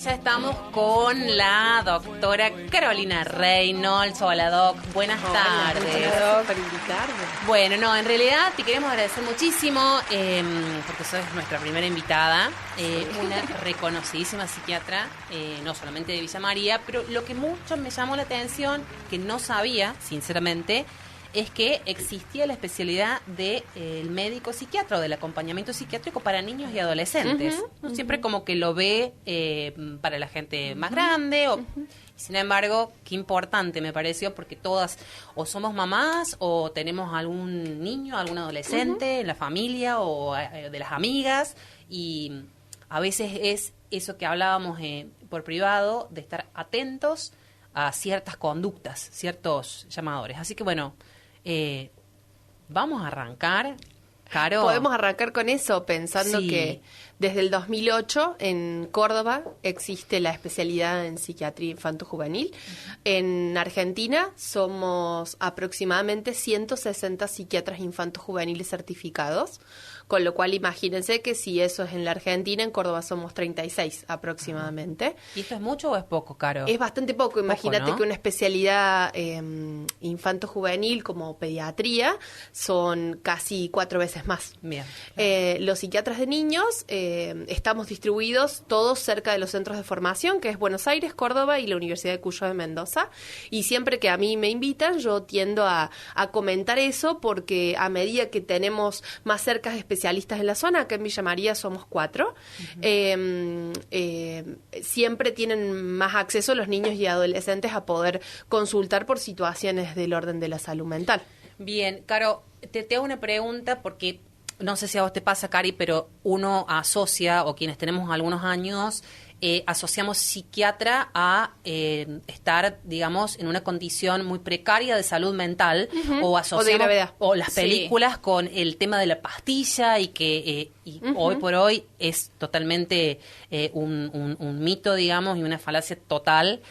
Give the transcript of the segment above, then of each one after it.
Ya estamos con la doctora Carolina Reynolds. Hola, Doc. Buenas tardes. Hola, Doc, por invitarme. Bueno, no, en realidad te queremos agradecer muchísimo porque sos nuestra primera invitada, una reconocidísima psiquiatra, no solamente de Villa María, pero lo que mucho me llamó la atención, que no sabía, sinceramente, es que existía la especialidad de el médico psiquiatra o del acompañamiento psiquiátrico para niños y adolescentes. Uno siempre como que lo ve para la gente más grande. Sin embargo, qué importante me pareció, porque todas o somos mamás o tenemos algún niño, algún adolescente en la familia o de las amigas, y a veces es eso que hablábamos por privado, de estar atentos a ciertas conductas, ciertos llamadores. Así que bueno, vamos a arrancar, Caro. Podemos arrancar con eso, pensando que desde el 2008 en Córdoba existe la especialidad en psiquiatría infanto-juvenil. En Argentina somos aproximadamente 160 psiquiatras infanto-juveniles certificados, con lo cual imagínense que si eso es en la Argentina, en Córdoba somos 36 aproximadamente. ¿Y esto es mucho o es poco, Caro? Es bastante poco. Imagínate, ¿no?, que una especialidad infanto-juvenil como pediatría son casi 4 veces más. Bien. Los psiquiatras de niños estamos distribuidos todos cerca de los centros de formación, que es Buenos Aires, Córdoba y la Universidad de Cuyo de Mendoza. Y siempre que a mí me invitan, yo tiendo a comentar eso, porque a medida que tenemos más cerca especialistas en la zona, acá en Villa María somos 4, siempre tienen más acceso los niños y adolescentes a poder consultar por situaciones del orden de la salud mental. Bien, Caro, te hago una pregunta porque no sé si a vos te pasa, Cari, pero uno asocia, o quienes tenemos algunos años, asociamos psiquiatra a estar, digamos, en una condición muy precaria de salud mental, o asociamos, o de gravedad, o las películas con el tema de la pastilla, y que hoy por hoy es totalmente un mito, digamos, y una falacia total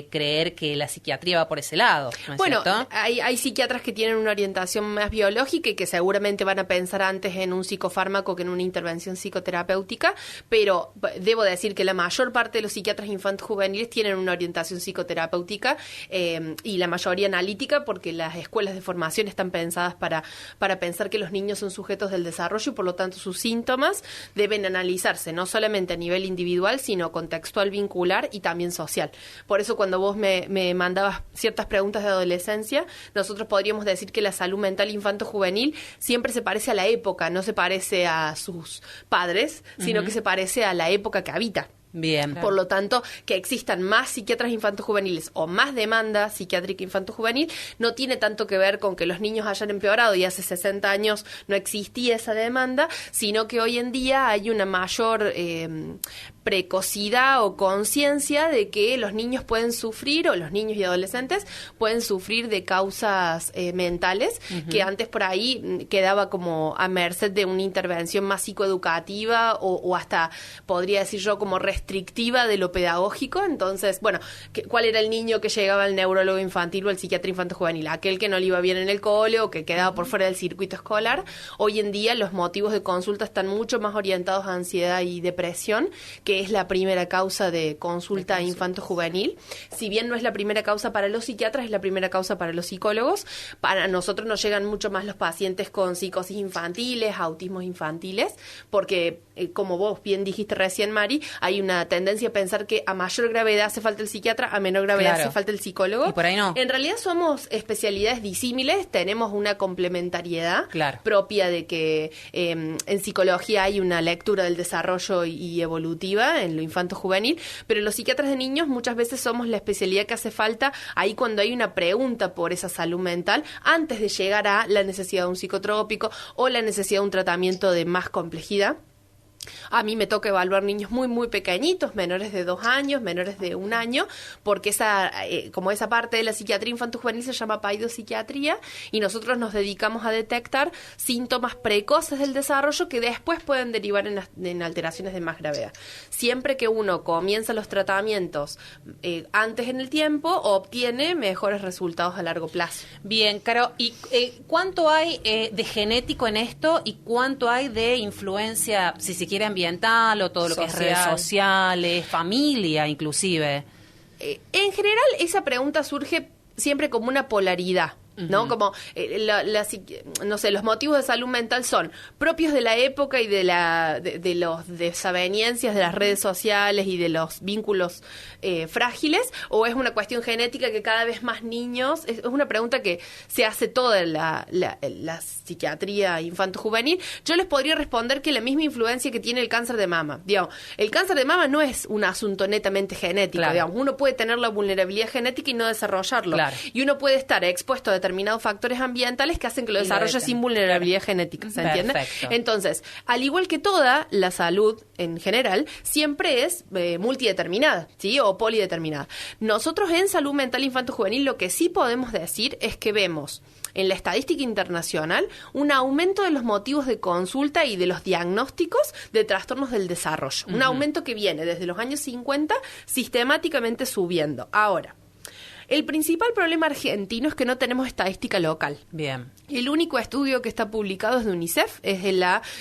creer que la psiquiatría va por ese lado, ¿no es cierto? Hay psiquiatras que tienen una orientación más biológica y que seguramente van a pensar antes en un psicofármaco que en una intervención psicoterapéutica, pero debo decir que la mayor parte de los psiquiatras infantos juveniles tienen una orientación psicoterapéutica y la mayoría analítica, porque las escuelas de formación están pensadas para pensar que los niños son sujetos del desarrollo y por lo tanto sus síntomas deben analizarse no solamente a nivel individual, sino contextual, vincular y también social. Por eso cuando vos me mandabas ciertas preguntas de adolescencia, nosotros podríamos decir que la salud mental infanto-juvenil siempre se parece a la época, no se parece a sus padres, sino que se parece a la época que habita. Bien. Por lo tanto, que existan más psiquiatras infanto-juveniles o más demanda psiquiátrica infanto-juvenil no tiene tanto que ver con que los niños hayan empeorado y hace 60 años no existía esa demanda, sino que hoy en día hay una mayor precocidad o conciencia de que los niños pueden sufrir, o los niños y adolescentes pueden sufrir de causas mentales, que antes por ahí quedaba como a merced de una intervención más psicoeducativa o hasta, podría decir yo, como restrictiva de lo pedagógico. Entonces, bueno, ¿cuál era el niño que llegaba al neurólogo infantil o al psiquiatra infanto-juvenil? Aquel que no le iba bien en el cole o que quedaba por fuera del circuito escolar. Hoy en día los motivos de consulta están mucho más orientados a ansiedad y depresión, que es la primera causa de consulta infanto-juvenil. Si bien no es la primera causa para los psiquiatras, es la primera causa para los psicólogos. Para nosotros nos llegan mucho más los pacientes con psicosis infantiles, autismos infantiles, porque, como vos bien dijiste recién, Mari, hay una tendencia a pensar que a mayor gravedad hace falta el psiquiatra, a menor gravedad hace falta el psicólogo. Y por ahí no. En realidad somos especialidades disímiles, tenemos una complementariedad propia de que en psicología hay una lectura del desarrollo y evolutiva en lo infanto-juvenil, pero los psiquiatras de niños muchas veces somos la especialidad que hace falta ahí cuando hay una pregunta por esa salud mental, antes de llegar a la necesidad de un psicotrópico o la necesidad de un tratamiento de más complejidad. A mí me toca evaluar niños muy, muy pequeñitos, menores de 2 años, menores de 1 año, porque como esa parte de la psiquiatría infanto-juvenil se llama paidopsiquiatría, y nosotros nos dedicamos a detectar síntomas precoces del desarrollo que después pueden derivar en alteraciones de más gravedad. Siempre que uno comienza los tratamientos antes en el tiempo, obtiene mejores resultados a largo plazo. Bien, Caro, ¿y cuánto hay de genético en esto y cuánto hay de influencia, si quiere ambiental o todo lo que es redes sociales, familia inclusive? En general, esa pregunta surge siempre como una polaridad. ¿No? Como, no sé, los motivos de salud mental son propios de la época y de los desavenencias de las redes sociales y de los vínculos frágiles, o es una cuestión genética que cada vez más niños, es una pregunta que se hace toda la psiquiatría infanto-juvenil. Yo les podría responder que la misma influencia que tiene el cáncer de mama. Digamos, el cáncer de mama no es un asunto netamente genético. Claro. Digamos, uno puede tener la vulnerabilidad genética y no desarrollarlo. Claro. Y uno puede estar expuesto a determinados factores ambientales que hacen que lo desarrolle sin vulnerabilidad genética, ¿se entiende? Entonces, al igual que toda la salud en general, siempre es multideterminada, ¿sí? O polideterminada. Nosotros en salud mental infanto-juvenil lo que sí podemos decir es que vemos en la estadística internacional un aumento de los motivos de consulta y de los diagnósticos de trastornos del desarrollo. Un aumento que viene desde los años 50 sistemáticamente subiendo. Ahora, el principal problema argentino es que no tenemos estadística local. Bien. El único estudio que está publicado es de UNICEF,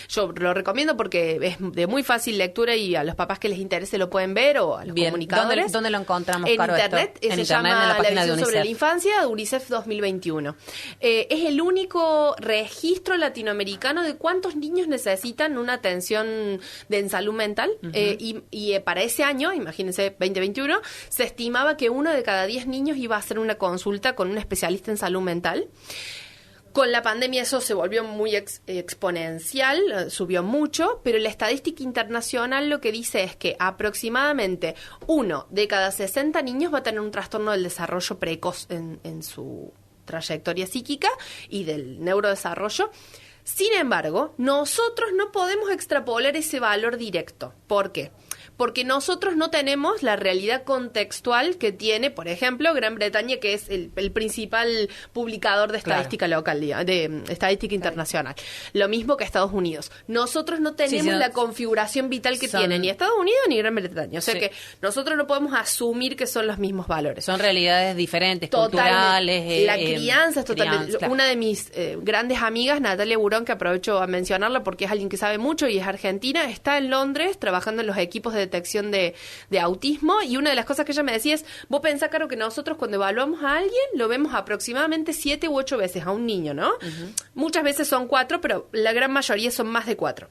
yo lo recomiendo porque es de muy fácil lectura y a los papás que les interese lo pueden ver o a los comunicadores. ¿Dónde lo encontramos, en Caro, internet? Esto? Se llama La visión sobre la infancia, de UNICEF 2021. Es el único registro latinoamericano de cuántos niños necesitan una atención en salud mental y para ese año, imagínense 2021, se estimaba que 1 de cada 10 niños iba a hacer una consulta con un especialista en salud mental. Con la pandemia eso se volvió muy exponencial, subió mucho, pero la estadística internacional lo que dice es que aproximadamente 1 de cada 60 niños va a tener un trastorno del desarrollo precoz en su trayectoria psíquica y del neurodesarrollo. Sin embargo, nosotros no podemos extrapolar ese valor directo. ¿Por qué? Porque nosotros no tenemos la realidad contextual que tiene, por ejemplo, Gran Bretaña, que es el principal publicador de estadística local, de estadística internacional. Lo mismo que Estados Unidos. Nosotros no tenemos la configuración vital que tienen ni Estados Unidos ni Gran Bretaña. O sea que nosotros no podemos asumir que son los mismos valores. Son realidades diferentes, culturales. La crianza es totalmente... Claro. Una de mis grandes amigas, Natalia Burón, que aprovecho a mencionarla porque es alguien que sabe mucho y es argentina, está en Londres trabajando en los equipos de detección de autismo, y una de las cosas que ella me decía es, vos pensás, Caro, que nosotros cuando evaluamos a alguien lo vemos aproximadamente 7 u 8 veces a un niño, ¿no? Muchas veces son 4, pero la gran mayoría son más de 4.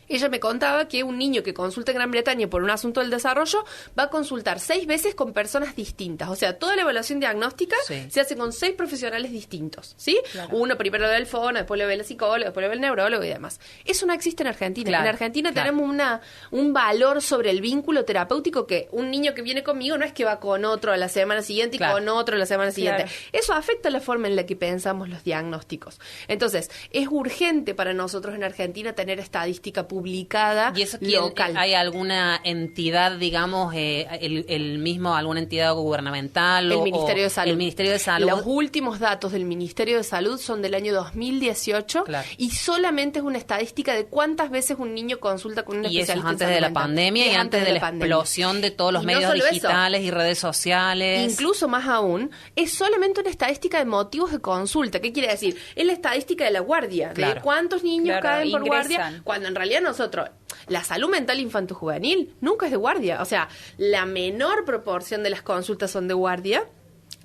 Ella me contaba que un niño que consulta en Gran Bretaña por un asunto del desarrollo va a consultar 6 veces con personas distintas. O sea, toda la evaluación diagnóstica se hace con 6 profesionales distintos, ¿sí? Claro. Uno primero lo ve el fono, después lo ve el psicólogo, después lo ve el neurólogo y demás. Eso no existe en Argentina. Claro. En Argentina tenemos un valor sobre el vínculo terapéutico que un niño que viene conmigo no es que va con otro a la semana siguiente y con otro a la semana siguiente. Eso afecta la forma en la que pensamos los diagnósticos. Entonces, es urgente para nosotros en Argentina tener estadística publicada ¿Y eso local. ¿Hay alguna entidad, digamos, alguna entidad gubernamental? El Ministerio de Salud. El Ministerio de Salud. Los últimos datos del Ministerio de Salud son del año 2018 y solamente es una estadística de cuántas veces un niño consulta con un especialista. Y eso antes de la pandemia y antes de la explosión de todos los medios digitales y redes sociales. Incluso más aún, es solamente una estadística de motivos de consulta. ¿Qué quiere decir? Es la estadística de la guardia, de cuántos niños caen por guardia, cuando en realidad nosotros, la salud mental infanto-juvenil nunca es de guardia. O sea, la menor proporción de las consultas son de guardia.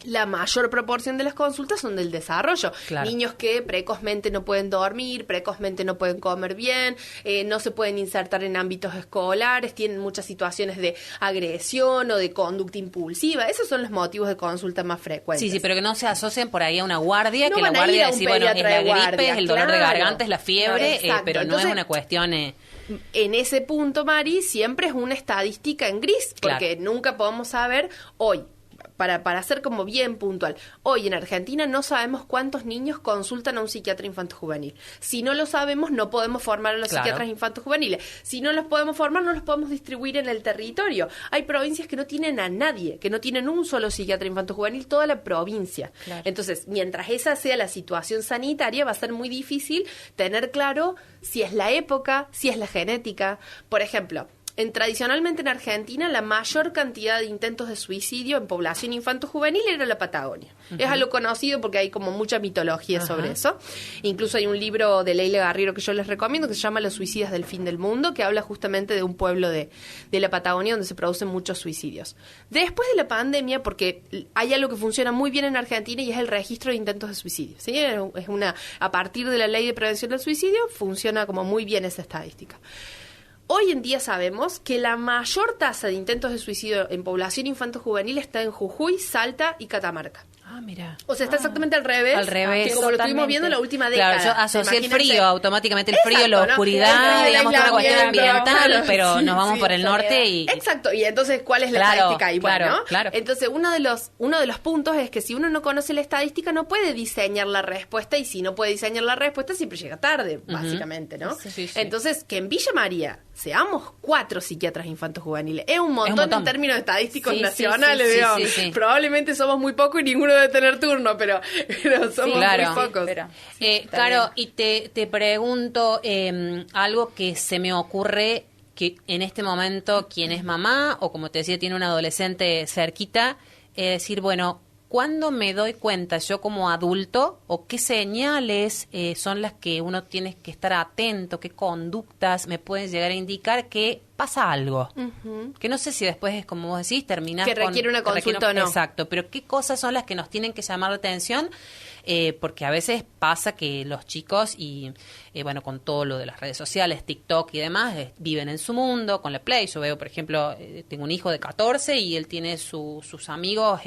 La mayor proporción de las consultas son del desarrollo. Niños que precozmente no pueden dormir, precozmente no pueden comer bien, no se pueden insertar en ámbitos escolares, tienen muchas situaciones de agresión o de conducta impulsiva. Esos son los motivos de consulta más frecuentes. Sí, pero que no se asocien por ahí a una guardia, que la guardia decir, bueno, es la gripe, es el dolor de garganta, es la fiebre, pero no. Entonces, es una cuestión... En ese punto, Mari, siempre es una estadística en gris, porque nunca podemos saber hoy. Para ser como bien puntual, hoy en Argentina no sabemos cuántos niños consultan a un psiquiatra infanto-juvenil. Si no lo sabemos, no podemos formar a los psiquiatras infanto-juveniles. Si no los podemos formar, no los podemos distribuir en el territorio. Hay provincias que no tienen a nadie, que no tienen un solo psiquiatra infanto-juvenil, toda la provincia. Entonces, mientras esa sea la situación sanitaria, va a ser muy difícil tener claro si es la época, si es la genética. Por ejemplo, tradicionalmente en Argentina la mayor cantidad de intentos de suicidio en población infanto-juvenil era la Patagonia. Es algo conocido porque hay como mucha mitología sobre eso. Incluso hay un libro de Leila Garrido que yo les recomiendo que se llama Los suicidas del fin del mundo, que habla justamente de un pueblo de la Patagonia donde se producen muchos suicidios. Después de la pandemia, porque hay algo que funciona muy bien en Argentina y es el registro de intentos de suicidio, ¿sí? A partir de la ley de prevención del suicidio funciona como muy bien esa estadística. Hoy en día sabemos que la mayor tasa de intentos de suicidio en población infanto-juvenil está en Jujuy, Salta y Catamarca. Ah, mira. O sea, está exactamente al revés. Al revés. Que como lo estuvimos viendo en la última década. Claro, yo asocié el frío, automáticamente el frío, Exacto, la oscuridad, ¿no? digamos, una cuestión ambiental, claro, pero sí, nos vamos sí, por el norte y... Exacto, y entonces, ¿cuál es la Claro, estadística ahí? claro, Bueno, claro. Entonces, uno de los puntos es que si uno no conoce la estadística, no puede diseñar la respuesta, y si no puede diseñar la respuesta, siempre llega tarde, básicamente, ¿no? Sí, sí. Entonces, que en Villa María seamos 4 psiquiatras infantos juveniles es un montón en términos estadísticos nacionales, digo. Sí. Probablemente somos muy pocos y ninguno debe tener turno, pero somos muy pocos. Claro, y te pregunto algo que se me ocurre, que en este momento quien es mamá o como te decía tiene un adolescente cerquita, decir, bueno, ¿cuándo me doy cuenta yo como adulto o qué señales son las que uno tiene que estar atento, qué conductas me pueden llegar a indicar que pasa algo? Que no sé si después es como vos decís, terminás que requiere una consulta o no. Exacto, pero qué cosas son las que nos tienen que llamar la atención, porque a veces pasa que los chicos y bueno, con todo lo de las redes sociales, TikTok y demás, viven en su mundo, con la Play. Yo veo, por ejemplo, tengo un hijo de 14 y él tiene sus amigos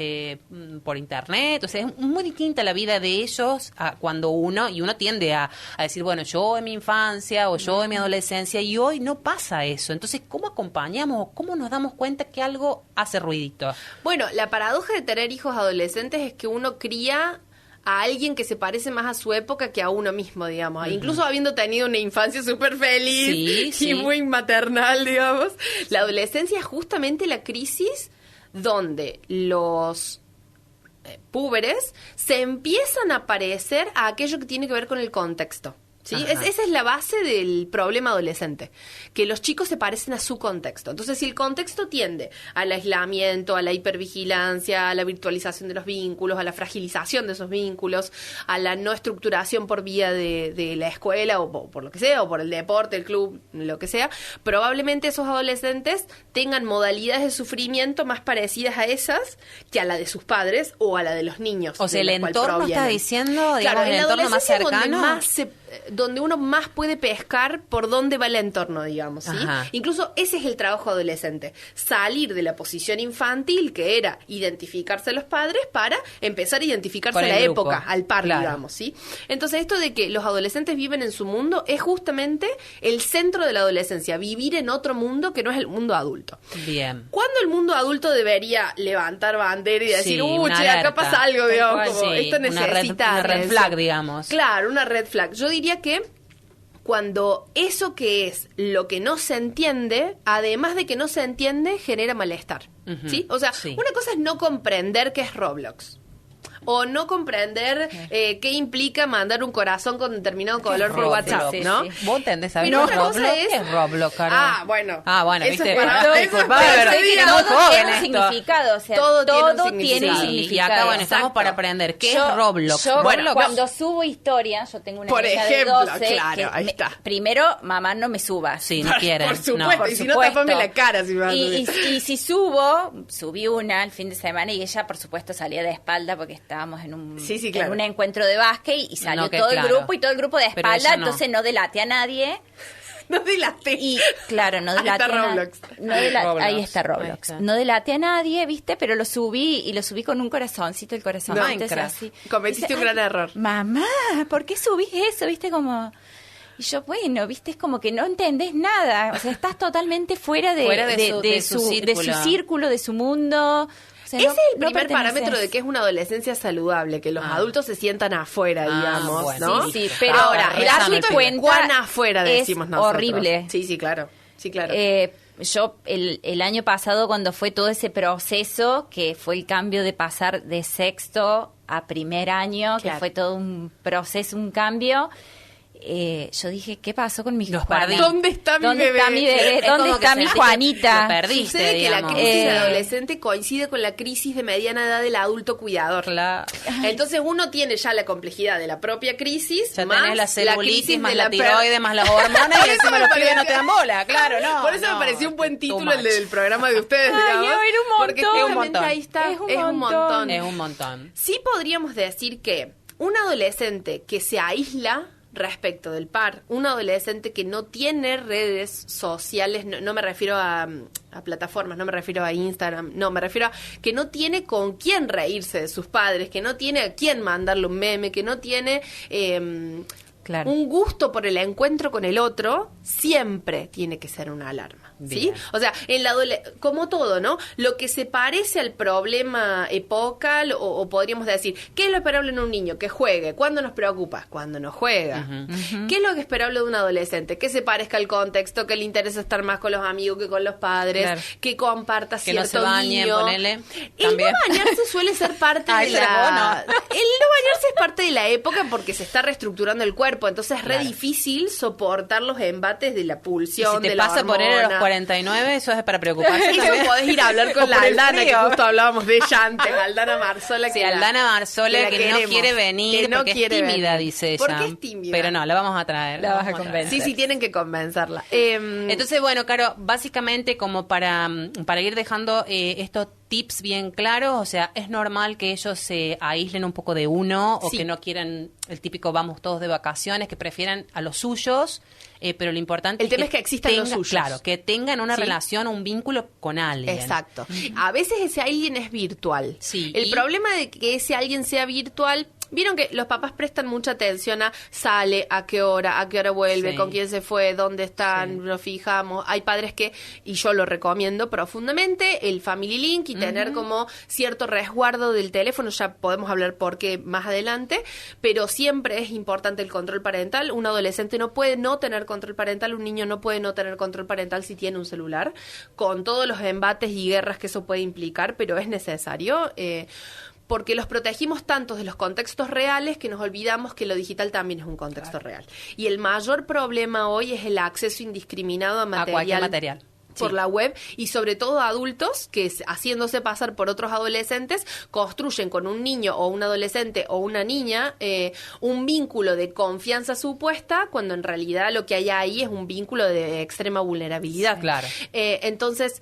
por internet. O sea, es muy distinta la vida de ellos a cuando uno tiende a decir, bueno, yo en mi infancia o yo en mi adolescencia, y hoy no pasa eso. Entonces, ¿cómo acompañamos o cómo nos damos cuenta que algo hace ruidito? Bueno, la paradoja de tener hijos adolescentes es que uno cría a alguien que se parece más a su época que a uno mismo, digamos. Incluso habiendo tenido una infancia súper feliz y muy maternal, digamos. La adolescencia es justamente la crisis donde los púberes se empiezan a parecer a aquello que tiene que ver con el contexto. ¿Sí? Esa es la base del problema adolescente, que los chicos se parecen a su contexto. Entonces, si el contexto tiende al aislamiento, a la hipervigilancia, a la virtualización de los vínculos, a la fragilización de esos vínculos, a la no estructuración por vía de la escuela o por lo que sea, o por el deporte, el club, lo que sea, probablemente esos adolescentes tengan modalidades de sufrimiento más parecidas a esas que a la de sus padres o a la de los niños. O sea, el entorno está diciendo, digamos, claro, el entorno más cercano. Donde uno más puede pescar por dónde va el entorno, digamos, ¿sí? Incluso ese es el trabajo adolescente, salir de la posición infantil, que era identificarse a los padres, para empezar a identificarse a la época, al par, digamos, ¿sí? Entonces, esto de que los adolescentes viven en su mundo es justamente el centro de la adolescencia, vivir en otro mundo que no es el mundo adulto. Bien. ¿Cuándo el mundo adulto debería levantar bandera y decir, che, acá pasa algo, digamos, como esto necesita una red flag, digamos? Claro, una red flag. Yo diría que cuando eso que es lo que no se entiende, además de que no se entiende, genera malestar, ¿sí? O sea, una cosa es no comprender qué es Roblox. O no comprender qué implica mandar un corazón con determinado color por WhatsApp, ¿no? ¿Vos entendés? ¿Sabés Pero qué es Roblox, Carol? Bueno. ¿viste? Disculpame, todo tiene un significado, o sea, todo tiene un significado. Y acá, bueno, estamos para aprender. ¿Qué es Roblox? Bueno, cuando subo historia, yo tengo una por hija ejemplo, de 12, claro, ahí está. Primero, mamá, no me subas. Sí, no quieren. Por supuesto, y si no, tapame la cara. Si me y si subí una el fin de semana y ella, por supuesto, salía de espalda porque estábamos en un en un encuentro de básquet y salió todo el grupo y todo el grupo de espalda, entonces no delaté a nadie. No delaté. Y claro, no delaté a nadie. Ahí está Roblox. No delaté a nadie, ¿viste? Pero lo subí con un corazoncito, el corazón. Así. Cometiste un gran error. Mamá, ¿por qué subís eso? ¿Viste? Como... Y yo, bueno, viste, es como que no entendés nada. O sea, estás totalmente fuera de su círculo, de su mundo. O sea, ese es el primer parámetro de que es una adolescencia saludable, que los adultos se sientan afuera, digamos, bueno. ¿no? Sí, pero ahora, darle cuenta cuán afuera decimos es nosotros. Horrible. Sí, claro. Yo el año pasado, cuando fue todo ese proceso, que fue el cambio de pasar de sexto a primer año, que fue todo un proceso, un cambio, yo dije, ¿qué pasó con mi Juanita? ¿Dónde está mi bebé? ¿Dónde está mi Juanita? Lo perdiste, sucede que la crisis del adolescente coincide con la crisis de mediana edad del adulto cuidador. Claro. Entonces uno tiene ya la complejidad de la propia crisis, ya más tenés la celulitis, más la tiroides, más las hormonas, y encima los pibes no te dan bola, claro, no. Por eso me pareció un buen título el del programa de ustedes, digamos. Porque es un montón. Ahí está, es un montón. Sí podríamos decir que un adolescente que se aísla respecto del par, un adolescente que no tiene redes sociales, no me refiero a plataformas, no me refiero a Instagram, no, me refiero a que no tiene con quién reírse de sus padres, que no tiene a quién mandarle un meme, que no tiene un gusto por el encuentro con el otro, siempre tiene que ser una alarma. ¿Sí? O sea, como todo, ¿no? Lo que se parece al problema epocal, o podríamos decir, ¿qué es lo esperable en un niño? Que juegue. ¿Cuándo nos preocupa? Cuando no juega. ¿Qué es lo que es esperable de un adolescente? Que se parezca al contexto, que le interesa estar más con los amigos que con los padres, que comparta que cierto no se bañe, ponele. El no bañarse suele ser parte de la... El no bañarse es parte de la época porque se está reestructurando el cuerpo, entonces es re difícil soportar los embates de la pulsión, de la hormona. Si te pasa poner a los 49, eso es para preocuparse. Eso podés ir a hablar con la Aldana, que justo hablábamos de ella antes, Aldana Marzola. Sí, Aldana Marzola, que no quiere venir, porque es tímida, dice ella. ¿Por qué es tímida? Pero no, la vamos a traer. La vas a convencer. Sí, tienen que convencerla. Entonces, bueno, Caro, básicamente como para ir dejando estos tips bien claros, o sea, es normal que ellos se aíslen un poco de uno o que no quieran el típico vamos todos de vacaciones, que prefieran a los suyos, pero lo importante es que existan los suyos. Claro, que tengan una relación, un vínculo con alguien. Exacto. A veces ese alguien es virtual. Sí. El problema de que ese alguien sea virtual... Vieron que los papás prestan mucha atención a sale, a qué hora vuelve, con quién se fue, dónde están, nos fijamos. Hay padres que, y yo lo recomiendo profundamente, el Family Link y tener como cierto resguardo del teléfono, ya podemos hablar por qué más adelante, pero siempre es importante el control parental. Un adolescente no puede no tener control parental, un niño no puede no tener control parental si tiene un celular, con todos los embates y guerras que eso puede implicar, pero es necesario, porque los protegimos tanto de los contextos reales que nos olvidamos que lo digital también es un contexto real. Y el mayor problema hoy es el acceso indiscriminado a cualquier material. Por la web, y sobre todo adultos que, haciéndose pasar por otros adolescentes, construyen con un niño o un adolescente o una niña un vínculo de confianza supuesta, cuando en realidad lo que hay ahí es un vínculo de extrema vulnerabilidad. Claro. Entonces,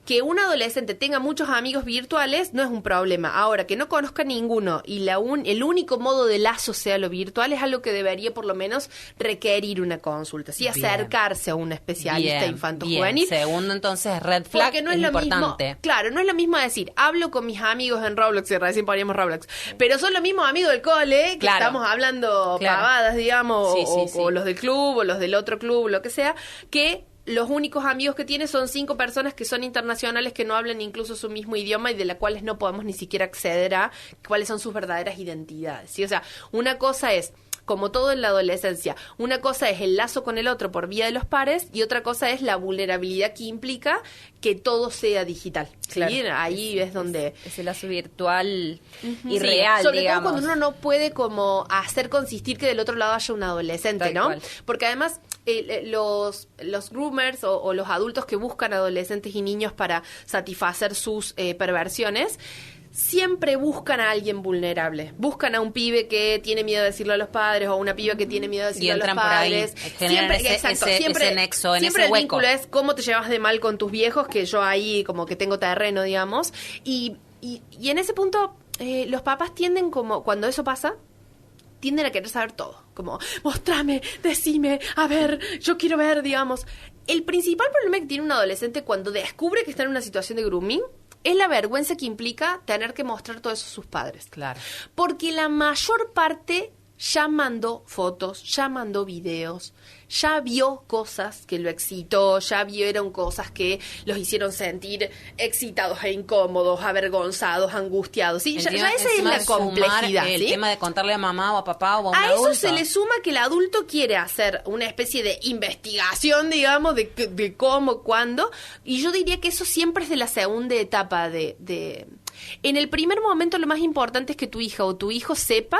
que un adolescente tenga muchos amigos virtuales no es un problema. Ahora, que no conozca ninguno y el único modo de lazo sea lo virtual es algo que debería por lo menos requerir una consulta. Sí, acercarse a un especialista infanto-juvenil. Segundo, entonces, red flag, porque no es importante. Mismo, claro, no es lo mismo decir, hablo con mis amigos en Roblox, y recién poníamos Roblox, pero son los mismos amigos del cole, que estamos hablando pavadas, digamos, o los del club, o los del otro club, lo que sea, que los únicos amigos que tiene son 5 personas que son internacionales, que no hablan incluso su mismo idioma y de las cuales no podemos ni siquiera acceder a cuáles son sus verdaderas identidades, ¿sí? O sea, una cosa es, como todo en la adolescencia, una cosa es el lazo con el otro por vía de los pares y otra cosa es la vulnerabilidad que implica que todo sea digital. Claro. ¿Sí? Ahí es donde... Ese lazo virtual y real, sobre digamos. todo cuando uno no puede como hacer consistir que del otro lado haya un adolescente, Tal ¿no? cual. Porque además los groomers o los adultos que buscan adolescentes y niños para satisfacer sus perversiones siempre buscan a alguien vulnerable. Buscan a un pibe que tiene miedo de decirlo a los padres o a una piba que tiene miedo de decirlo a los padres. Siempre, ese nexo, siempre ese el hueco. Vínculo es cómo te llevas de mal con tus viejos, que yo ahí como que tengo terreno, digamos. Y en ese punto los papás tienden como, cuando eso pasa, tienden a querer saber todo. Como, mostrame, decime, a ver, yo quiero ver, digamos. El principal problema que tiene un adolescente cuando descubre que está en una situación de grooming es la vergüenza que implica tener que mostrar todo eso a sus padres. Claro. Porque la mayor parte ya mandó fotos, ya mandó videos, ya vio cosas que lo excitó, ya vieron cosas que los hicieron sentir excitados e incómodos, avergonzados, angustiados. ¿Sí? Ya esa es la complejidad. El tema de contarle a mamá o a papá o a un adulto. A eso se le suma que el adulto quiere hacer una especie de investigación, digamos, de cómo, cuándo. Y yo diría que eso siempre es de la segunda etapa de... En el primer momento lo más importante es que tu hija o tu hijo sepa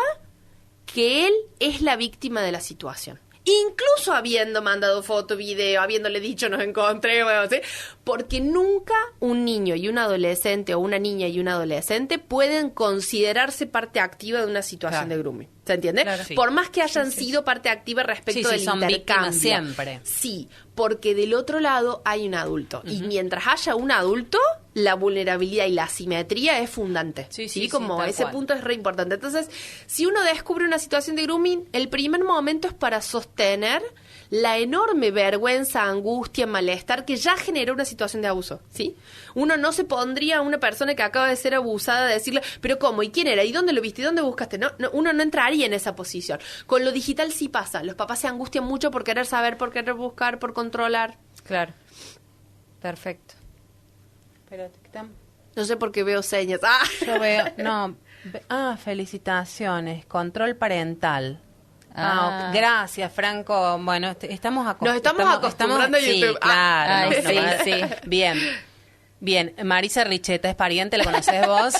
que él es la víctima de la situación. incluso habiendo mandado foto, video, habiéndole dicho nos encontremos, ¿sí? Porque nunca un niño y un adolescente o una niña y un adolescente pueden considerarse parte activa de una situación de grooming. ¿Se entiende? Claro, sí. Por más que hayan sido parte activa respecto del intercambio. Siempre. Sí, porque del otro lado hay un adulto. Y mientras haya un adulto, la vulnerabilidad y la asimetría es fundante. Sí, como ese punto es re importante. Entonces, si uno descubre una situación de grooming, el primer momento es para sostener la enorme vergüenza, angustia, malestar que ya generó una situación de abuso, ¿sí? Uno no se pondría a una persona que acaba de ser abusada de decirle, pero ¿cómo? ¿Y quién era? ¿Y dónde lo viste? ¿Y dónde buscaste? No, uno no entraría en esa posición. Con lo digital sí pasa. Los papás se angustian mucho por querer saber, por querer buscar, por controlar. Claro. Perfecto. Pero no sé por qué veo señas. Yo veo, felicitaciones, control parental. Gracias, Franco. Bueno, estamos acostumbrando a YouTube. Sí, claro. Sí. Bien. Marisa Richeta es pariente, ¿la conocés vos?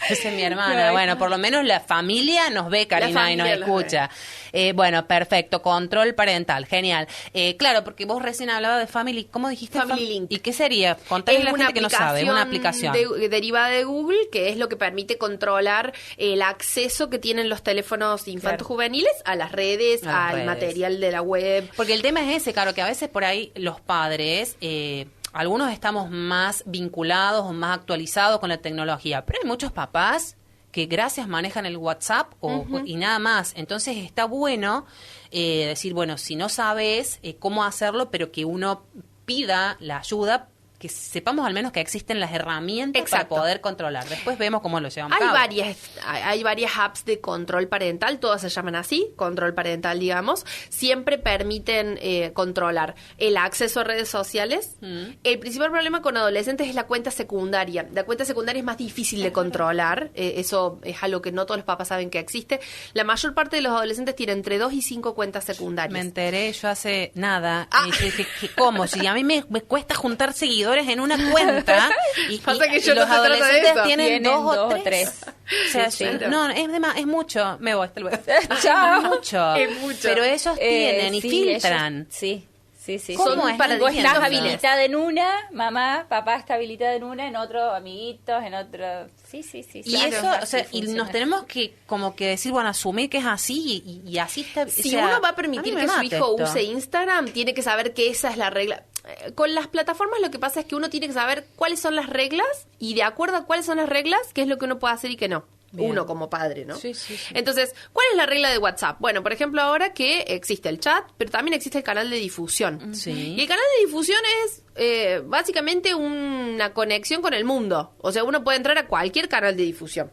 Esa es mi hermana. Bueno, por lo menos la familia nos ve, Karina, y nos escucha. Bueno, perfecto. Control parental. Genial. Claro, porque vos recién hablabas de Family. ¿Cómo dijiste? Family Link. ¿Y qué sería? Contarle a la gente que no sabe. Una aplicación derivada de Google, que es lo que permite controlar el acceso que tienen los teléfonos infantos juveniles a las redes, al material de la web. Porque el tema es ese, claro, que a veces por ahí los padres... algunos estamos más vinculados o más actualizados con la tecnología, pero hay muchos papás que gracias manejan el WhatsApp y nada más. Entonces está bueno decir, bueno, si no sabes cómo hacerlo, pero que uno pida la ayuda, que sepamos al menos que existen las herramientas para poder controlar. Después vemos cómo lo llevamos a cabo. Hay varias apps de control parental, todas se llaman así, control parental, digamos. Siempre permiten controlar el acceso a redes sociales. El principal problema con adolescentes es la cuenta secundaria. La cuenta secundaria es más difícil de controlar. Eso es algo que no todos los papás saben que existe. La mayor parte de los adolescentes tienen entre 2 y 5 cuentas secundarias. Me enteré yo hace nada. ¿Cómo? Si a mí me cuesta juntar seguidores en una cuenta y que los adolescentes tienen 2 o 3. O sea, no, es mucho. Me voy, hasta luego. Chao. Es mucho. Pero ellos tienen y filtran. Sí. ¿Cómo es? Para vos estás habilitada en una, mamá, papá está habilitada en una, en otro, amiguitos, en otro... Sí. Y claro, eso, o sea, y nos tenemos que como que decir, bueno, asumir que es así y así está. Si uno va a permitir que su hijo use Instagram, tiene que saber que esa es la regla. Con las plataformas lo que pasa es que uno tiene que saber cuáles son las reglas y de acuerdo a cuáles son las reglas, qué es lo que uno puede hacer y qué no. Bien. Uno como padre, ¿no? Sí. Entonces, ¿cuál es la regla de WhatsApp? Bueno, por ejemplo, ahora que existe el chat, pero también existe el canal de difusión. Sí. Y el canal de difusión es básicamente una conexión con el mundo. O sea, uno puede entrar a cualquier canal de difusión,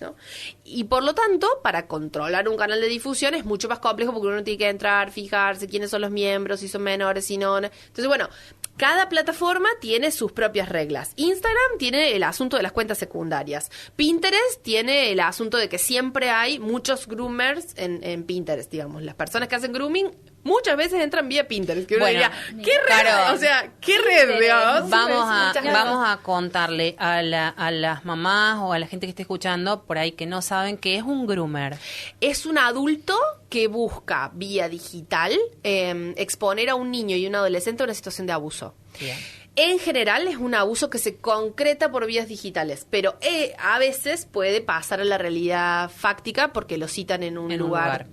¿no? Y por lo tanto, para controlar un canal de difusión es mucho más complejo porque uno tiene que entrar, fijarse quiénes son los miembros, si son menores, si no. Entonces, bueno, cada plataforma tiene sus propias reglas. Instagram tiene el asunto de las cuentas secundarias. Pinterest tiene el asunto de que siempre hay muchos groomers en Pinterest, digamos. Las personas que hacen grooming muchas veces entran vía Pinterest. Que uno diría, ¿qué red? Claro, o sea, ¿qué red, digamos? Vamos a contarle a las mamás o a la gente que esté escuchando por ahí que no saben qué es un groomer. Es un adulto que busca vía digital exponer a un niño y un adolescente a una situación de abuso. Bien. En general es un abuso que se concreta por vías digitales, pero a veces puede pasar a la realidad fáctica porque lo citan en un lugar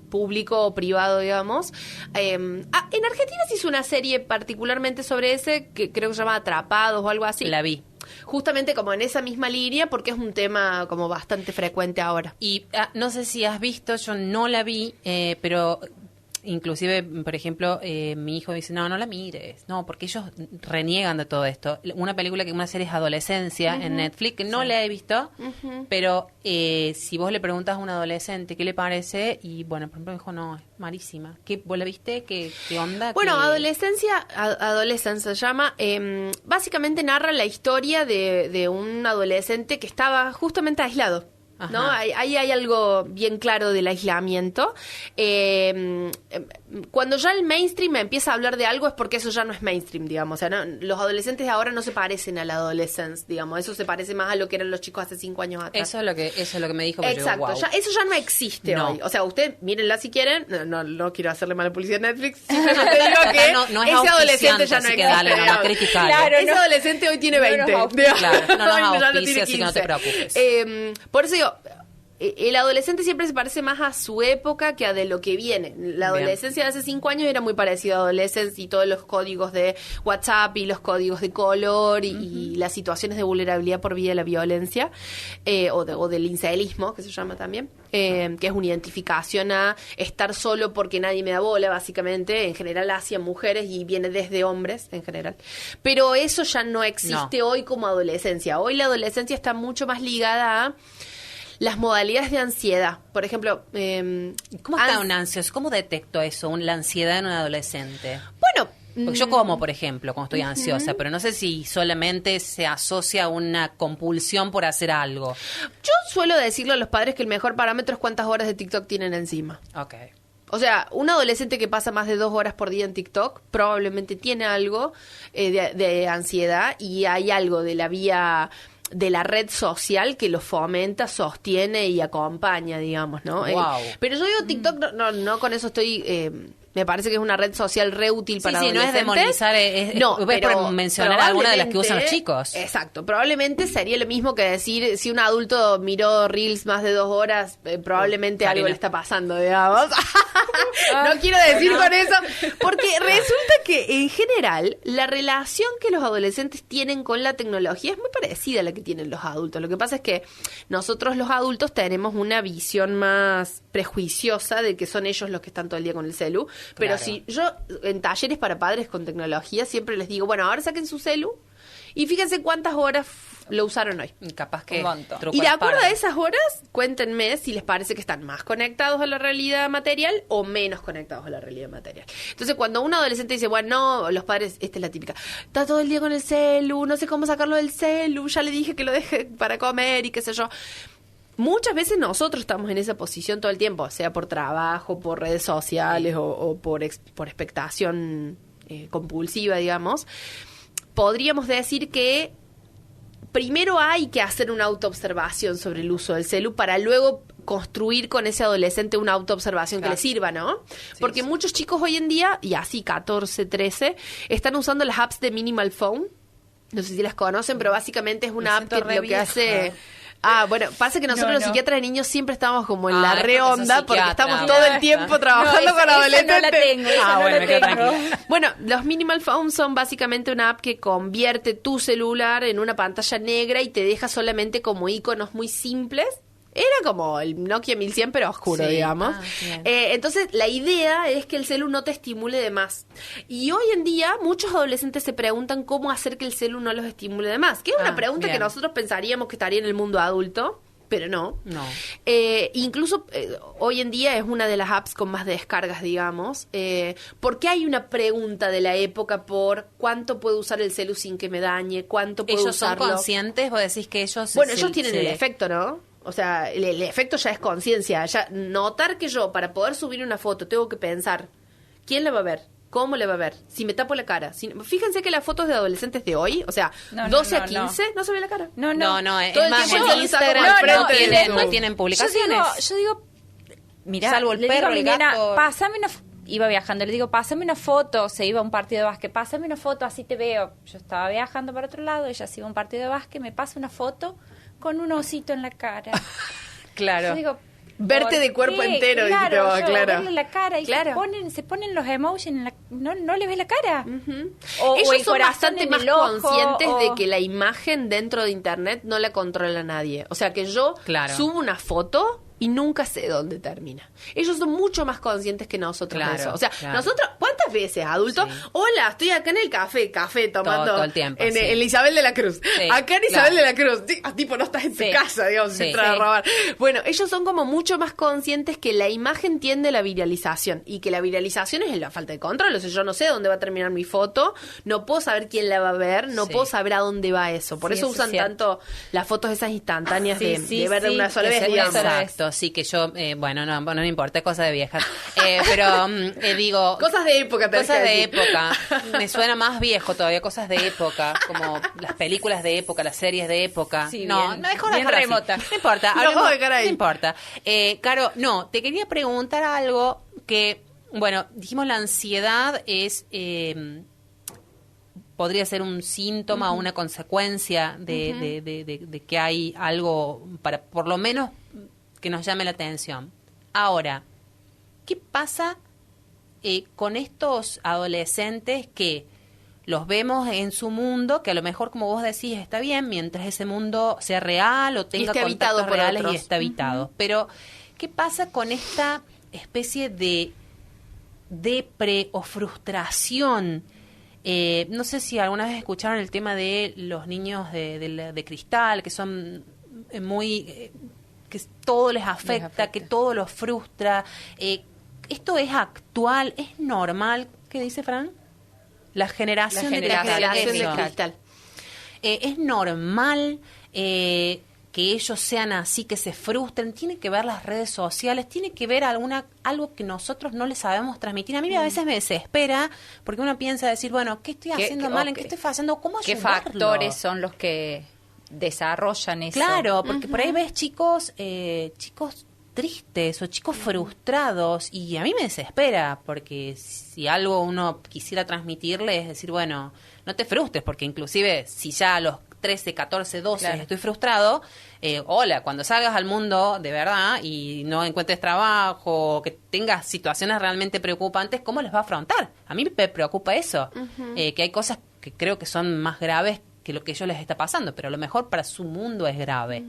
público o privado, digamos. En Argentina se hizo una serie particularmente sobre ese, que creo que se llama Atrapados o algo así. La vi. Justamente como en esa misma línea, porque es un tema como bastante frecuente ahora. Y no sé si has visto, yo no la vi, pero... Inclusive, por ejemplo, mi hijo dice, no la mires, no, porque ellos reniegan de todo esto. Una serie es Adolescencia en Netflix, que no la he visto, pero si vos le preguntas a un adolescente qué le parece, y bueno, por ejemplo, dijo, no, es malísima. ¿Vos la viste? ¿Qué onda? Bueno, Adolescencia se llama, básicamente narra la historia de un adolescente que estaba justamente aislado. Ajá. ¿No? Ahí hay algo bien claro del aislamiento. cuando ya el mainstream empieza a hablar de algo es porque eso ya no es mainstream, digamos. O sea, no, los adolescentes de ahora no se parecen a la adolescencia, digamos. Eso se parece más a lo que eran los chicos hace 5 años atrás. Eso es lo que me dijo. Exacto, wow. eso ya no existe hoy. O sea, usted, mírenla si quieren. No quiero hacerle mala publicidad a Netflix. Simplemente digo que no es ese adolescente ya no existe. Dale, claro, ese adolescente hoy tiene 20. Claro, no nos ya auspicia, así que no te preocupes. Por eso digo... El adolescente siempre se parece más a su época que a de lo que viene. La adolescencia de hace 5 años era muy parecida a adolescencia y todos los códigos de WhatsApp y los códigos de color y las situaciones de vulnerabilidad por vía de la violencia o del incelismo, que se llama también, que es una identificación a estar solo porque nadie me da bola, básicamente, en general hacia mujeres y viene desde hombres en general. Pero eso ya no existe hoy como adolescencia. Hoy la adolescencia está mucho más ligada a las modalidades de ansiedad. Por ejemplo... ¿Cómo está un ansioso? ¿Cómo detecto eso, la ansiedad en un adolescente? Bueno... Porque yo como, por ejemplo, cuando estoy ansiosa, pero no sé si solamente se asocia a una compulsión por hacer algo. Yo suelo decirle a los padres que el mejor parámetro es cuántas horas de TikTok tienen encima. Ok. O sea, un adolescente que pasa más de 2 horas por día en TikTok probablemente tiene algo de ansiedad y hay algo de la vía... de la red social que lo fomenta, sostiene y acompaña, digamos, ¿no? Wow. Pero yo digo TikTok, no con eso estoy... me parece que es una red social re útil para adolescentes. Sí, no es demonizar, pero por mencionar alguna de las que usan los chicos. Exacto, probablemente sería lo mismo que decir, si un adulto miró Reels más de 2 horas, probablemente algo le está pasando, digamos. No quiero decir con eso, porque resulta que en general la relación que los adolescentes tienen con la tecnología es muy parecida a la que tienen los adultos. Lo que pasa es que nosotros los adultos tenemos una visión más prejuiciosa de que son ellos los que están todo el día con el celu. Pero si yo en talleres para padres con tecnología siempre les digo, bueno, ahora saquen su celu y fíjense cuántas horas lo usaron hoy. Capaz que y de acuerdo a esas horas, cuéntenme si les parece que están más conectados a la realidad material o menos conectados a la realidad material. Entonces, cuando un adolescente dice, bueno, no, los padres, esta es la típica, está todo el día con el celu, no sé cómo sacarlo del celu, ya le dije que lo deje para comer y qué sé yo. Muchas veces nosotros estamos en esa posición todo el tiempo, sea por trabajo, por redes sociales o por expectación compulsiva, digamos. Podríamos decir que primero hay que hacer una autoobservación sobre el uso del celu para luego construir con ese adolescente una autoobservación que le sirva, ¿no? Porque muchos chicos hoy en día, y así 14, 13, están usando las apps de Minimal Phone. No sé si las conocen, pero básicamente es una app que lo que hace... bueno, pasa que nosotros los psiquiatras de niños siempre estamos como en la re-onda porque estamos todo el tiempo trabajando con adolescentes. No la tengo, bueno, me quedo tranquila. Bueno, los Minimal Phone son básicamente una app que convierte tu celular en una pantalla negra y te deja solamente como iconos muy simples. Era como el Nokia 1100, pero oscuro, digamos. Entonces, la idea es que el celu no te estimule de más. Y hoy en día, muchos adolescentes se preguntan cómo hacer que el celu no los estimule de más. Que es una pregunta que nosotros pensaríamos que estaría en el mundo adulto, pero no. Incluso, hoy en día es una de las apps con más descargas, digamos. Porque hay una pregunta de la época por cuánto puedo usar el celu sin que me dañe, cuánto puedo usarlo. ¿Ellos son conscientes? Vos decís que ellos... Bueno, ellos tienen el efecto, ¿no? O sea, el efecto ya es conciencia. Ya notar que yo, para poder subir una foto, tengo que pensar, ¿quién la va a ver? ¿Cómo le va a ver? Si me tapo la cara. Fíjense que las fotos de adolescentes de hoy, o sea, 12 a 15, no se ve la cara. No, es todo más, en Instagram no tienen publicaciones. Yo digo, mirá, salvo el perro, el gato. Pásame una iba viajando, le digo, pásame una foto, se iba a un partido de básquet, pásame una foto, así te veo. Yo estaba viajando para otro lado, ella se iba a un partido de básquet, me pasa una foto con un osito en la cara. Claro. Yo digo, verte de cuerpo entero, claro, verle la cara y se ponen los emojis no le ves la cara. Ellos son bastante más conscientes de que la imagen dentro de internet no la controla nadie. O sea que yo subo una foto y nunca sé dónde termina. Ellos son mucho más conscientes que nosotros de eso. O sea, nosotros, ¿cuántas veces, adultos? Hola, estoy acá en el café tomando todo el tiempo, en Isabel de la Cruz. Acá en Isabel de la Cruz. Tipo, no estás en tu casa, digamos, sin entrar a robar. Bueno, ellos son como mucho más conscientes que la imagen tiende a la viralización y que la viralización es la falta de control. O Entonces yo no sé dónde va a terminar mi foto, no puedo saber quién la va a ver, no puedo saber a dónde va eso. Por eso usan tanto las fotos esas instantáneas de ver de una sola vez. Exacto, sí, que yo, no me importa, es cosa de viejas. Pero digo... Cosas de época. Cosas de época. Me suena más viejo todavía, cosas de época, como las películas de época, las series de época. Sí, no, bien, mejor bien remota. No importa, no importa. Caro, no, te quería preguntar algo que, bueno, dijimos la ansiedad es... podría ser un síntoma o una consecuencia de que hay algo para, por lo menos, que nos llame la atención. Ahora, ¿qué pasa con estos adolescentes que los vemos en su mundo, que a lo mejor, como vos decís, está bien, mientras ese mundo sea real o tenga contactos reales y está habitado? Pero, ¿qué pasa con esta especie de depre o frustración? No sé si alguna vez escucharon el tema de los niños de cristal, que son muy... que todo les afecta, que todo los frustra. ¿Esto es actual? ¿Es normal? ¿Qué dice Fran? La generación de cristal. ¿Es normal que ellos sean así, que se frustren? ¿Tiene que ver las redes sociales? ¿Tiene que ver algo que nosotros no les sabemos transmitir? A mí a veces me desespera porque uno piensa decir, bueno, ¿qué estoy haciendo mal? ¿En qué estoy fallando? ¿Cómo ayudarlo? ¿Qué factores son los que desarrollan eso? Claro, porque por ahí ves chicos tristes o chicos frustrados, y a mí me desespera, porque si algo uno quisiera transmitirle es decir, bueno, no te frustres, porque inclusive si ya a los 13, 14, 12 estoy frustrado, hola, cuando salgas al mundo de verdad y no encuentres trabajo, o que tengas situaciones realmente preocupantes, ¿cómo les va a afrontar? A mí me preocupa eso, que hay cosas que creo que son más graves que lo que a ellos les está pasando, pero a lo mejor para su mundo es grave.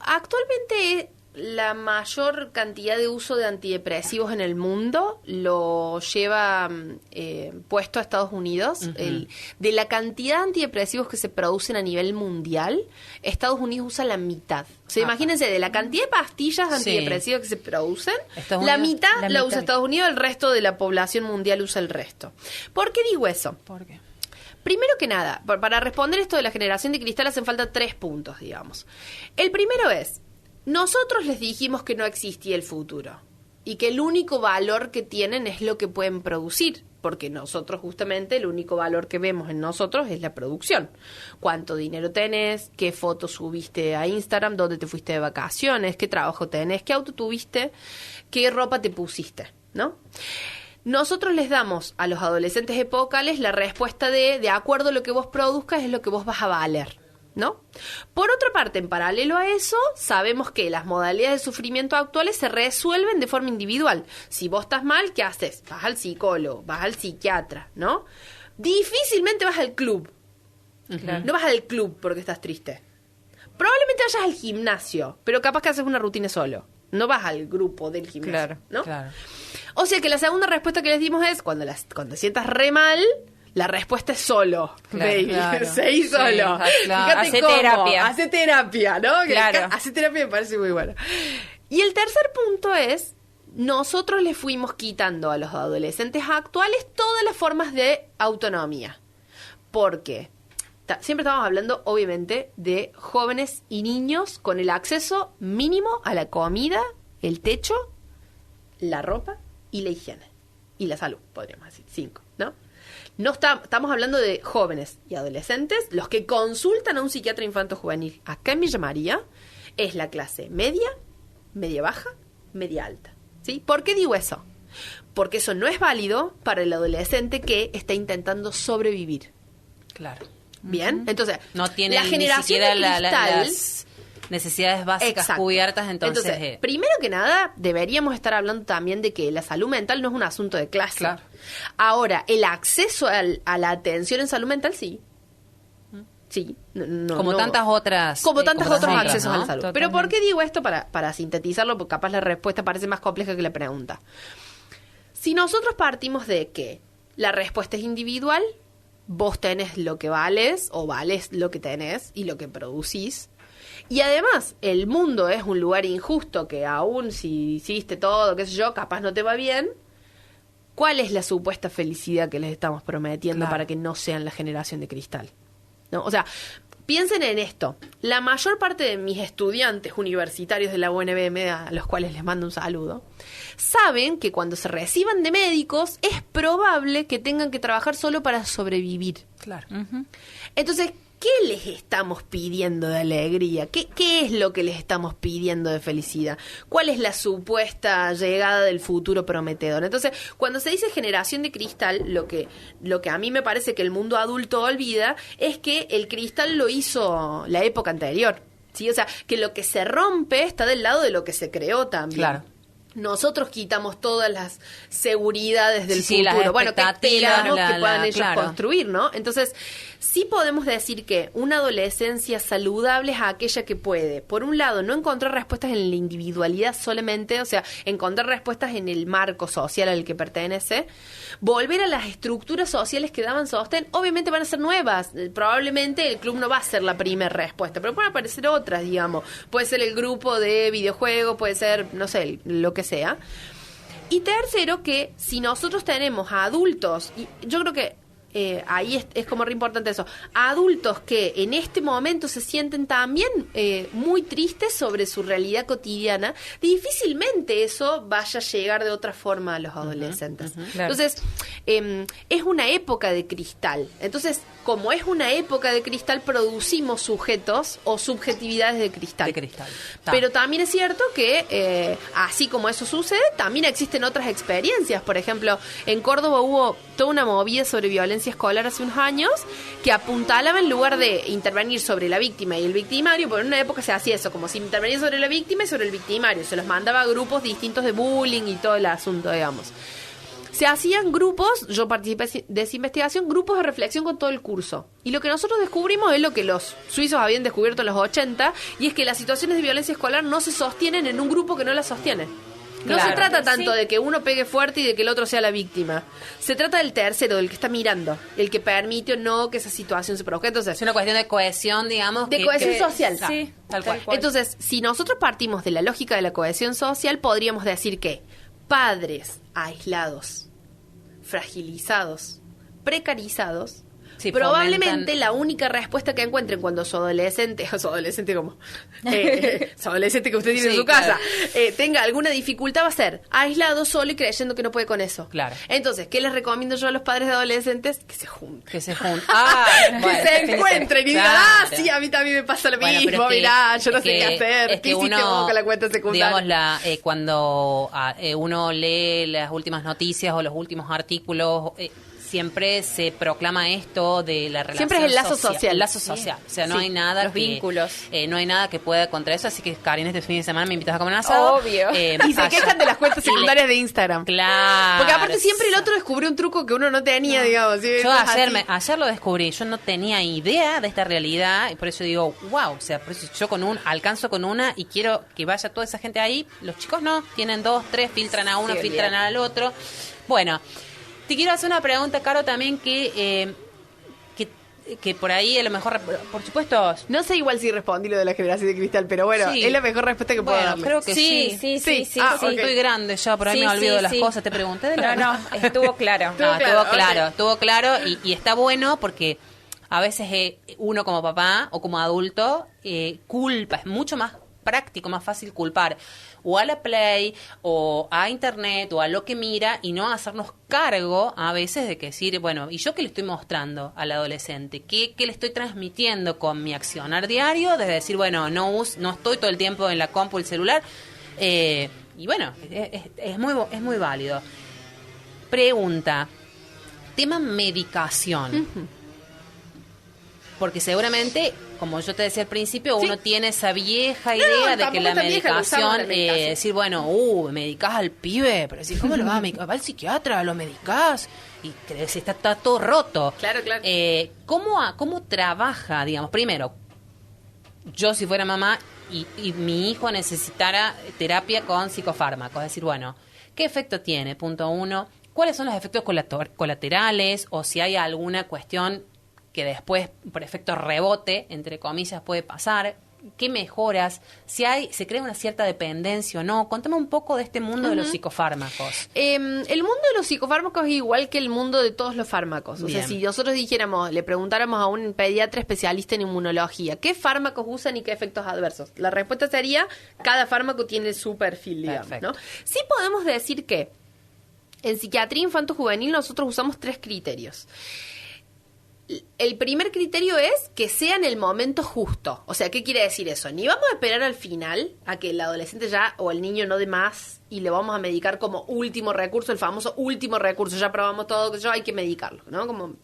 Actualmente la mayor cantidad de uso de antidepresivos en el mundo lo lleva puesto a Estados Unidos. De la cantidad de antidepresivos que se producen a nivel mundial, Estados Unidos usa la mitad. O sea, imagínense, de la cantidad de pastillas antidepresivas que se producen, la mitad la usa Estados Unidos, el resto de la población mundial usa el resto. ¿Por qué digo eso? ¿Por qué? Primero que nada, para responder esto de la generación de cristal hacen falta 3 puntos, digamos. El primero es, nosotros les dijimos que no existía el futuro y que el único valor que tienen es lo que pueden producir, porque nosotros justamente el único valor que vemos en nosotros es la producción. ¿Cuánto dinero tenés? ¿Qué fotos subiste a Instagram? ¿Dónde te fuiste de vacaciones? ¿Qué trabajo tenés? ¿Qué auto tuviste? ¿Qué ropa te pusiste? ¿No? Nosotros les damos a los adolescentes epocales la respuesta de acuerdo a lo que vos produzcas es lo que vos vas a valer, ¿no? Por otra parte, en paralelo a eso, sabemos que las modalidades de sufrimiento actuales se resuelven de forma individual. Si vos estás mal, ¿qué haces? Vas al psicólogo, vas al psiquiatra, ¿no? Difícilmente vas al club. No vas al club porque estás triste. Probablemente vayas al gimnasio, pero capaz que haces una rutina solo. No vas al grupo del gimnasio, ¿no? Claro. O sea que la segunda respuesta que les dimos es, cuando sientas re mal, la respuesta es solo, baby. Seguí solo. Hace terapia. Hace terapia, ¿no? Hace terapia me parece muy bueno. Y el tercer punto es, nosotros le fuimos quitando a los adolescentes actuales todas las formas de autonomía. Porque siempre estamos hablando, obviamente, de jóvenes y niños con el acceso mínimo a la comida, el techo, la ropa y la higiene. Y la salud, podríamos decir, 5, ¿no? No estamos hablando de jóvenes y adolescentes, los que consultan a un psiquiatra infanto-juvenil. Acá en Villa María es la clase media, media baja, media alta. ¿Sí? ¿Por qué digo eso? Porque eso no es válido para el adolescente que está intentando sobrevivir. Claro. Bien, entonces no tiene la generación de cristal, las necesidades básicas cubiertas, entonces primero que nada deberíamos estar hablando también de que la salud mental no es un asunto de clase. Claro. Ahora, el acceso a la atención en salud mental sí. Sí, como tantos otros accesos a la salud. Totalmente. Pero ¿por qué digo esto? Para sintetizarlo, porque capaz la respuesta parece más compleja que la pregunta. Si nosotros partimos de que la respuesta es individual, vos tenés lo que vales o vales lo que tenés y lo que producís. Y además, el mundo es un lugar injusto que aún si hiciste todo, qué sé yo, capaz no te va bien. ¿cuál es la supuesta felicidad que les estamos prometiendo para que no sean la generación de cristal? ¿No? O sea, piensen en esto. La mayor parte de mis estudiantes universitarios de la UNBM, a los cuales les mando un saludo, saben que cuando se reciban de médicos es probable que tengan que trabajar solo para sobrevivir. Claro. Entonces, ¿qué les estamos pidiendo de alegría? ¿Qué es lo que les estamos pidiendo de felicidad? ¿Cuál es la supuesta llegada del futuro prometedor? Entonces, cuando se dice generación de cristal, lo que a mí me parece que el mundo adulto olvida es que el cristal lo hizo la época anterior, ¿sí? O sea, que lo que se rompe está del lado de lo que se creó también. Claro. Nosotros quitamos todas las seguridades del futuro. Bueno, que esperamos que puedan ellos construir, ¿no? Entonces, sí podemos decir que una adolescencia saludable es aquella que puede, por un lado, no encontrar respuestas en la individualidad solamente, o sea, encontrar respuestas en el marco social al que pertenece, volver a las estructuras sociales que daban sostén. Obviamente van a ser nuevas, probablemente el club no va a ser la primera respuesta, pero pueden aparecer otras, digamos. Puede ser el grupo de videojuegos, puede ser, no sé, lo que sea. Y tercero, que si nosotros tenemos a adultos, y yo creo que ahí es como re importante eso, a adultos que en este momento se sienten también muy tristes sobre su realidad cotidiana, difícilmente eso vaya a llegar de otra forma a los adolescentes. Claro. Entonces, es una época de cristal. Entonces, como es una época de cristal, producimos sujetos o subjetividades de cristal. De cristal. Pero también es cierto que, así como eso sucede, también existen otras experiencias. Por ejemplo, en Córdoba hubo toda una movida sobre violencia escolar hace unos años que apuntalaba, en lugar de intervenir sobre la víctima y el victimario, porque en una época se hacía eso, como si intervenía sobre la víctima y sobre el victimario. Se los mandaba a grupos distintos de bullying y todo el asunto, digamos. Se hacían grupos, yo participé de esa investigación, grupos de reflexión con todo el curso. Y lo que nosotros descubrimos es lo que los suizos habían descubierto en los 80, y es que las situaciones de violencia escolar no se sostienen en un grupo que no las sostiene. No se trata tanto de que uno pegue fuerte y de que el otro sea la víctima. Se trata del tercero, del que está mirando, el que permite o no que esa situación se produzca. Entonces, es una cuestión de cohesión, digamos. De cohesión social. Sí, tal cual. Entonces, si nosotros partimos de la lógica de la cohesión social, podríamos decir que padres aislados, fragilizados, precarizados, probablemente la única respuesta que encuentren cuando su adolescente que usted tiene en su casa, tenga alguna dificultad, va a ser aislado, solo y creyendo que no puede con eso. Claro. Entonces, ¿qué les recomiendo yo a los padres de adolescentes? Que se junten. Que se se encuentren y digan, sí, a mí también me pasa lo mismo, mirá, yo no sé qué hacer. ¿Qué hiciste vos con la cuenta secundaria? Digamos, cuando uno lee las últimas noticias o los últimos artículos, siempre se proclama esto de la relación siempre es el lazo social. El lazo social. O sea, no hay nada los vínculos. No hay nada que pueda contra eso. Así que, Karin, este fin de semana me invitas a comer un asado. Obvio. Y se quejan de las cuentas secundarias de Instagram. Claro. Porque aparte siempre el otro descubrió un truco que uno no tenía, digamos. ¿Sí? Yo ayer lo descubrí. Yo no tenía idea de esta realidad. Y por eso digo, wow. O sea, por eso yo alcanzo con una y quiero que vaya toda esa gente ahí. Los chicos no. Tienen 2, 3, filtran a uno, filtran al otro. Bueno, te quiero hacer una pregunta, Caro, también que por ahí a lo mejor, por supuesto... No sé igual si respondí lo de la generación de cristal, pero bueno, es la mejor respuesta que puedo darle. Creo que sí. Estoy grande ya, por ahí me olvido de las cosas. ¿Te pregunté de la... No, estuvo claro. Estuvo claro y está bueno porque a veces uno como papá o como adulto culpa, es mucho más práctico, más fácil culpar o a la Play o a Internet o a lo que mira y no hacernos cargo a veces de que decir, bueno, ¿y yo qué le estoy mostrando al adolescente? ¿Qué le estoy transmitiendo con mi accionar diario? Desde decir, bueno, no estoy todo el tiempo en la compu, el celular. Y bueno, es muy válido. Pregunta, tema medicación. Uh-huh. Porque seguramente, como yo te decía al principio, uno tiene esa vieja idea de que la medicación, decir, bueno, medicás al pibe, pero decir, ¿cómo lo vas a medicar? Va al psiquiatra, lo medicás, y crees está todo roto. Claro. ¿Cómo trabaja, digamos? Primero, yo si fuera mamá y mi hijo necesitara terapia con psicofármacos, es decir, bueno, ¿qué efecto tiene? Punto 1. ¿Cuáles son los efectos colaterales? O si hay alguna cuestión que después, por efecto rebote, entre comillas, puede pasar. qué mejoras, si se crea una cierta dependencia o no. Contame un poco de este mundo de los psicofármacos. El mundo de los psicofármacos es igual que el mundo de todos los fármacos. O sea, si nosotros le preguntáramos a un pediatra especialista en inmunología, ¿qué fármacos usan y qué efectos adversos? La respuesta sería, cada fármaco tiene su perfil, digamos, ¿no? Sí podemos decir que en psiquiatría infanto-juvenil nosotros usamos 3 criterios. El primer criterio es que sea en el momento justo. O sea, ¿qué quiere decir eso? Ni vamos a esperar al final a que el adolescente ya o el niño no dé más y le vamos a medicar como último recurso, el famoso último recurso. Ya probamos todo, hay que medicarlo, ¿no?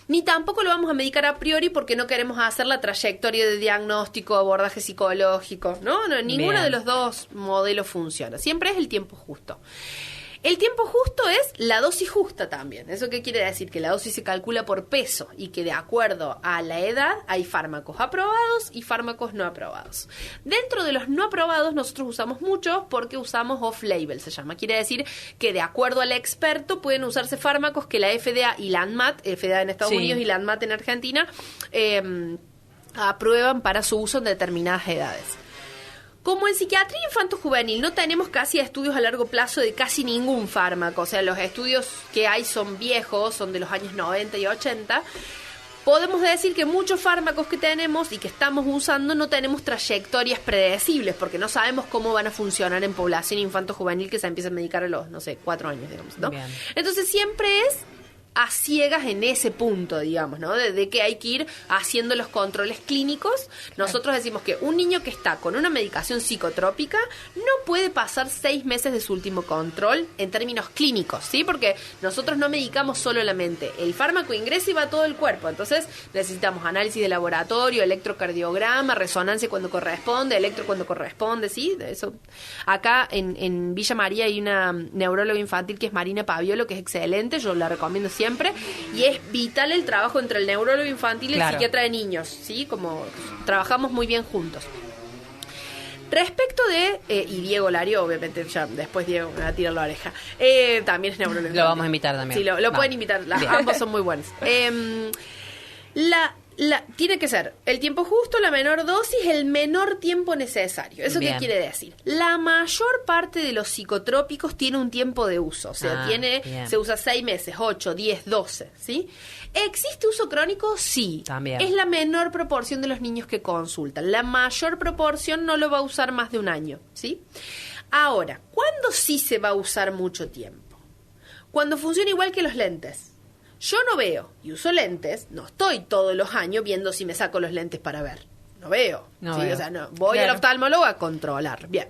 Ni tampoco lo vamos a medicar a priori porque no queremos hacer la trayectoria de diagnóstico, abordaje psicológico, ¿no? Ninguno de los dos modelos funciona. Siempre es el tiempo justo. El tiempo justo es la dosis justa también. ¿Eso qué quiere decir? Que la dosis se calcula por peso y que de acuerdo a la edad hay fármacos aprobados y fármacos no aprobados. Dentro de los no aprobados nosotros usamos muchos porque usamos off-label, se llama. Quiere decir que de acuerdo al experto pueden usarse fármacos que la FDA y la ANMAT, FDA en Estados Unidos y la ANMAT en Argentina, aprueban para su uso en determinadas edades. Como en psiquiatría infanto-juvenil no tenemos casi estudios a largo plazo de casi ningún fármaco, o sea, los estudios que hay son viejos, son de los años 90 y 80, podemos decir que muchos fármacos que tenemos y que estamos usando no tenemos trayectorias predecibles, porque no sabemos cómo van a funcionar en población infanto-juvenil que se empieza a medicar a los, 4 años, digamos, ¿no? Bien. Entonces siempre es a ciegas en ese punto, digamos, ¿no? De que hay que ir haciendo los controles clínicos. Nosotros decimos que un niño que está con una medicación psicotrópica no puede pasar 6 meses de su último control en términos clínicos, ¿sí? Porque nosotros no medicamos solo la mente. El fármaco ingresa y va a todo el cuerpo. Entonces necesitamos análisis de laboratorio, electrocardiograma, resonancia cuando corresponde, electro cuando corresponde, ¿sí? Eso. Acá en Villa María hay una neuróloga infantil que es Marina Paviolo, que es excelente, yo la recomiendo siempre, y es vital el trabajo entre el neurólogo infantil y el psiquiatra de niños, ¿sí? Como trabajamos muy bien juntos. Respecto de, y Diego Lario, obviamente, ya después Diego me va a tirar la oreja, también es neurólogo infantil. Lo vamos a invitar también. Sí, lo pueden invitar, ambos son muy buenos. Tiene que ser el tiempo justo, la menor dosis, el menor tiempo necesario. ¿Eso qué quiere decir? La mayor parte de los psicotrópicos tiene un tiempo de uso. O sea, se usa 6 meses, 8, 10, 12, ¿sí? ¿Existe uso crónico? Sí. También. Es la menor proporción de los niños que consultan. La mayor proporción no lo va a usar más de un año, ¿sí? Ahora, ¿cuándo sí se va a usar mucho tiempo? Cuando funciona igual que los lentes. Yo no veo y uso lentes, no estoy todos los años viendo si me saco los lentes para ver. No veo. ¿Sí? O sea, no. Voy al oftalmólogo a controlar. Bien.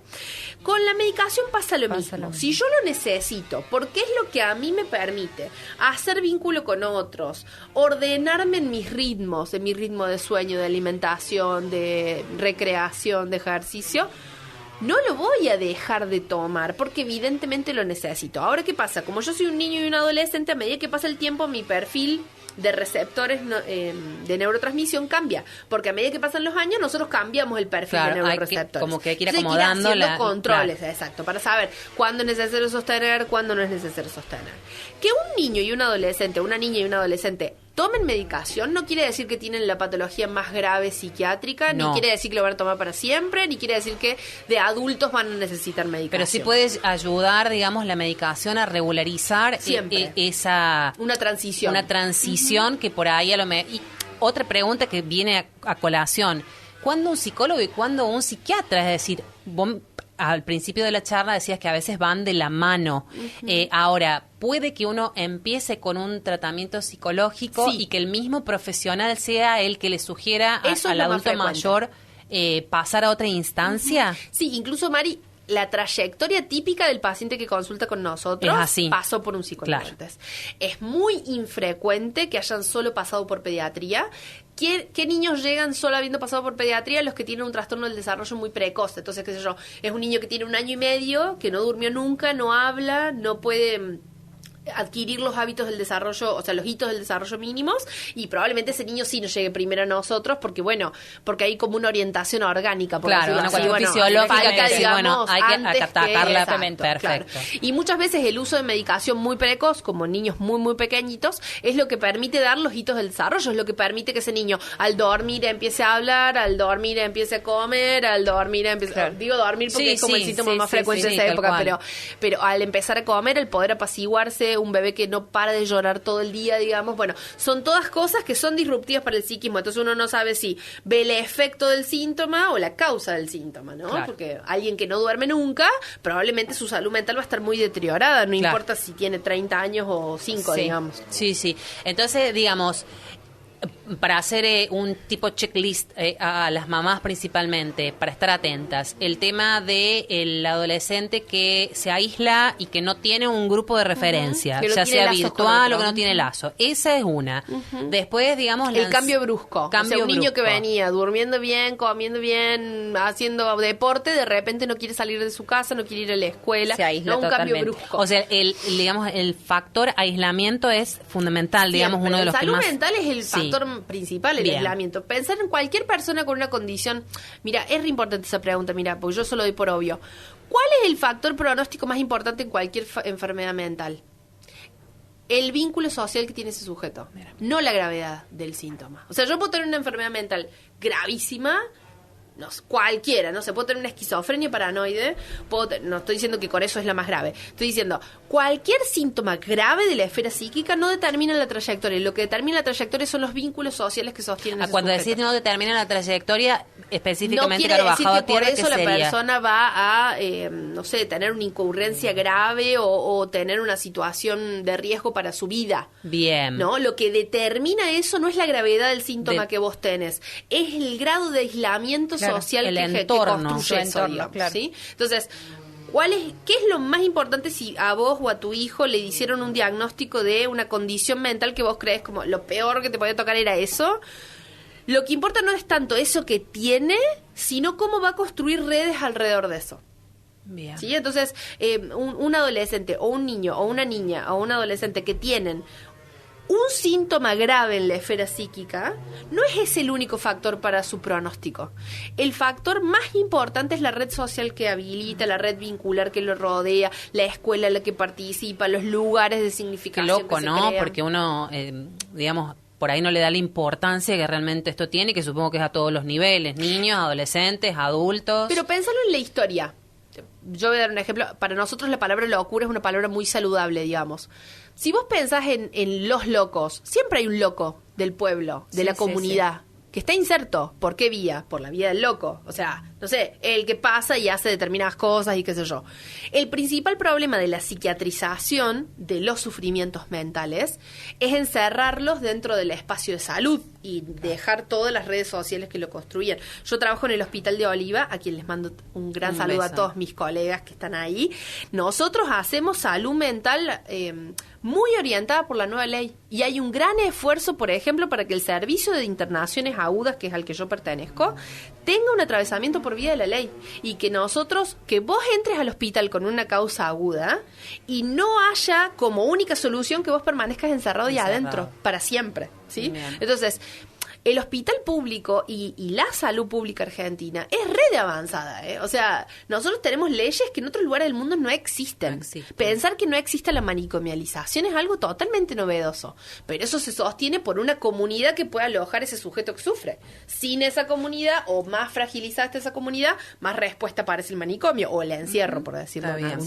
Con la medicación pasa lo mismo. Si yo lo necesito, porque es lo que a mí me permite hacer vínculo con otros, ordenarme en mis ritmos, en mi ritmo de sueño, de alimentación, de recreación, de ejercicio, no lo voy a dejar de tomar porque evidentemente lo necesito. Ahora, ¿qué pasa? Como yo soy un niño y un adolescente, a medida que pasa el tiempo, mi perfil de receptores de neurotransmisión cambia, porque a medida que pasan los años nosotros cambiamos el perfil de neuroreceptores. Como que hay que ir acomodando controles, exacto, para saber cuándo es necesario sostener, cuándo no es necesario sostener. Que un niño y un adolescente, una niña y un adolescente tomen medicación no quiere decir que tienen la patología más grave psiquiátrica, ni quiere decir que lo van a tomar para siempre, ni quiere decir que de adultos van a necesitar medicación. Pero sí puedes ayudar, digamos, la medicación a regularizar esa... Una transición. Una transición que por ahí a lo mejor... Y otra pregunta que viene a colación. ¿Cuándo un psicólogo y cuándo un psiquiatra? Es decir, vos al principio de la charla decías que a veces van de la mano. Ahora, puede que uno empiece con un tratamiento psicológico y que el mismo profesional sea el que le sugiera al adulto mayor pasar a otra instancia. Sí, incluso, Mari, la trayectoria típica del paciente que consulta con nosotros pasó por un psicólogo antes. Es muy infrecuente que hayan solo pasado por pediatría. ¿Qué niños llegan solo habiendo pasado por pediatría? Los que tienen un trastorno del desarrollo muy precoz. Entonces, qué sé yo, es un niño que tiene 1 año y medio, que no durmió nunca, no habla, no puede adquirir los hábitos del desarrollo, o sea, los hitos del desarrollo mínimos, y probablemente ese niño sí nos llegue primero a nosotros, porque hay como una orientación orgánica, por claro, una cuestión fisiológica que digamos, hay que atacarla. Perfecto. Claro. Y muchas veces el uso de medicación muy precoz, como niños muy, muy pequeñitos, es lo que permite dar los hitos del desarrollo, es lo que permite que ese niño al dormir empiece a hablar, al dormir empiece a comer, al dormir empiece... Claro. Digo dormir porque es como el síntoma más frecuente en esa época, pero al empezar a comer, el poder apaciguarse, un bebé que no para de llorar todo el día, digamos, bueno, son todas cosas que son disruptivas para el psiquismo, entonces uno no sabe si ve el efecto del síntoma o la causa del síntoma, ¿no? Claro. Porque alguien que no duerme nunca, probablemente su salud mental va a estar muy deteriorada, no importa si tiene 30 años o 5, digamos. Sí. Entonces, digamos, para hacer un tipo checklist a las mamás principalmente, para estar atentas, el tema de el adolescente que se aísla y que no tiene un grupo de referencia, ya sea virtual o que no tiene lazo. Esa es una. Después, digamos... El cambio brusco. Un niño que venía durmiendo bien, comiendo bien, haciendo deporte, de repente no quiere salir de su casa, no quiere ir a la escuela. Se aísla totalmente. Cambio brusco. O sea, el factor aislamiento es fundamental, digamos, uno de los que más... La salud mental es el factor principal, el aislamiento. Pensar en cualquier persona con una condición. Mira, es re importante esa pregunta, porque yo solo doy por obvio. ¿Cuál es el factor pronóstico más importante en cualquier enfermedad mental? El vínculo social que tiene ese sujeto, no la gravedad del síntoma. O sea, yo puedo tener una enfermedad mental gravísima, cualquiera, no sé, puedo tener una esquizofrenia paranoide, no estoy diciendo que con eso es la más grave, estoy diciendo, cualquier síntoma grave de la esfera psíquica no determina la trayectoria, lo que determina la trayectoria son los vínculos sociales que sostienen ese cuando sujeto. Decís no determina la trayectoria, específicamente no quiere decir bajado que a tierra, por eso la sería? persona va a, tener una incurrencia grave o tener una situación de riesgo para su vida. Bien. ¿No? Lo que determina eso no es la gravedad del síntoma que vos tenés, es el grado de aislamiento social el que entorno, construye eso, digamos, ¿sí? Entonces, ¿qué es lo más importante si a vos o a tu hijo le hicieron un diagnóstico de una condición mental que vos crees como lo peor que te podía tocar era eso? Lo que importa no es tanto eso que tiene, sino cómo va a construir redes alrededor de eso. Bien. ¿Sí? Entonces, un adolescente o un niño o una niña o un adolescente que tienen un síntoma grave en la esfera psíquica, no es ese el único factor para su pronóstico. El factor más importante es la red social que habilita, la red vincular que lo rodea, la escuela en la que participa, los lugares de significación. Qué loco, ¿no? Porque uno, digamos, por ahí no le da la importancia que realmente esto tiene, que supongo que es a todos los niveles, niños, adolescentes, adultos. Pero pensalo en la historia. Yo voy a dar un ejemplo. Para nosotros la palabra locura es una palabra muy saludable, digamos. Si vos pensás en los locos, siempre hay un loco del pueblo, de la comunidad, que está inserto. ¿Por qué vía? Por la vía del loco. O sea, no sé, el que pasa y hace determinadas cosas y qué sé yo. El principal problema de la psiquiatrización de los sufrimientos mentales es encerrarlos dentro del espacio de salud y dejar todas las redes sociales que lo construyen. Yo trabajo en el Hospital de Oliva, a quien les mando un gran saludo a todos mis colegas que están ahí. Nosotros hacemos salud mental muy orientada por la nueva ley. Y hay un gran esfuerzo, por ejemplo, para que el servicio de internaciones agudas, que es al que yo pertenezco, tenga un atravesamiento por vía de la ley. Y que vos entres al hospital con una causa aguda y no haya como única solución que vos permanezcas encerrado y adentro para siempre, ¿sí? Bien. Entonces, el hospital público y la salud pública argentina es re de avanzada, ¿eh? O sea, nosotros tenemos leyes que en otros lugares del mundo no existen. Pensar que no exista la manicomialización es algo totalmente novedoso, pero eso se sostiene por una comunidad que pueda alojar ese sujeto que sufre. Sin esa comunidad, o más fragilizada está esa comunidad, más respuesta parece el manicomio o el encierro, por decirlo bien.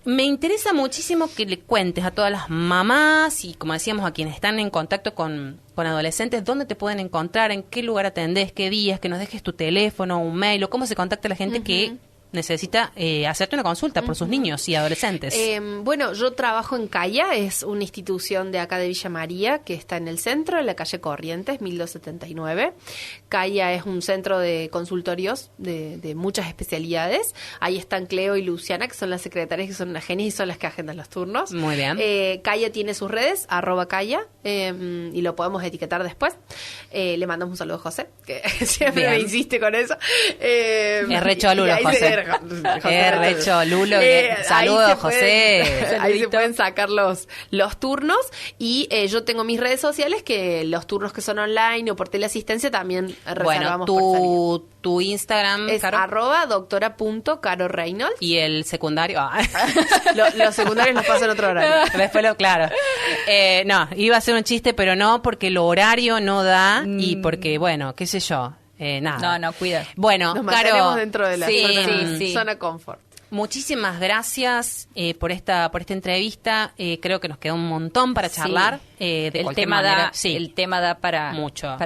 Me interesa muchísimo que le cuentes a todas las mamás y, como decíamos, a quienes están en contacto con adolescentes, dónde te pueden encontrar, en qué lugar atendés, qué días, que nos dejes tu teléfono, un mail, o cómo se contacta la gente que necesita hacerte una consulta por sus niños y adolescentes. Bueno, yo trabajo en CAIA, es una institución de acá de Villa María que está en el centro, en la calle Corrientes, 1279. CAIA es un centro de consultorios de muchas especialidades. Ahí están Cleo y Luciana, que son las secretarias, que son unas genias y son las que agendan los turnos. Muy bien. CAIA tiene sus redes, @CAIA, y lo podemos etiquetar después. Le mandamos un saludo a José, que siempre me insiste con eso. Es re cholulo, José. Recho, Lulo. Saludos, José. Ahí se pueden sacar los turnos. Y yo tengo mis redes sociales, que los turnos que son online o por teleasistencia también reservamos por salida. Tu Instagram es @doctora.caroreynolds. Y el secundario. Los secundarios los paso en otro horario. Después claro. No, iba a ser un chiste, pero no, porque el horario no da y porque, bueno, qué sé yo. Nada. No, cuida. Bueno, nos mantenemos dentro de la zona confort. Muchísimas gracias por esta entrevista. Creo que nos quedó un montón para charlar. De el tema manera, da para mucho.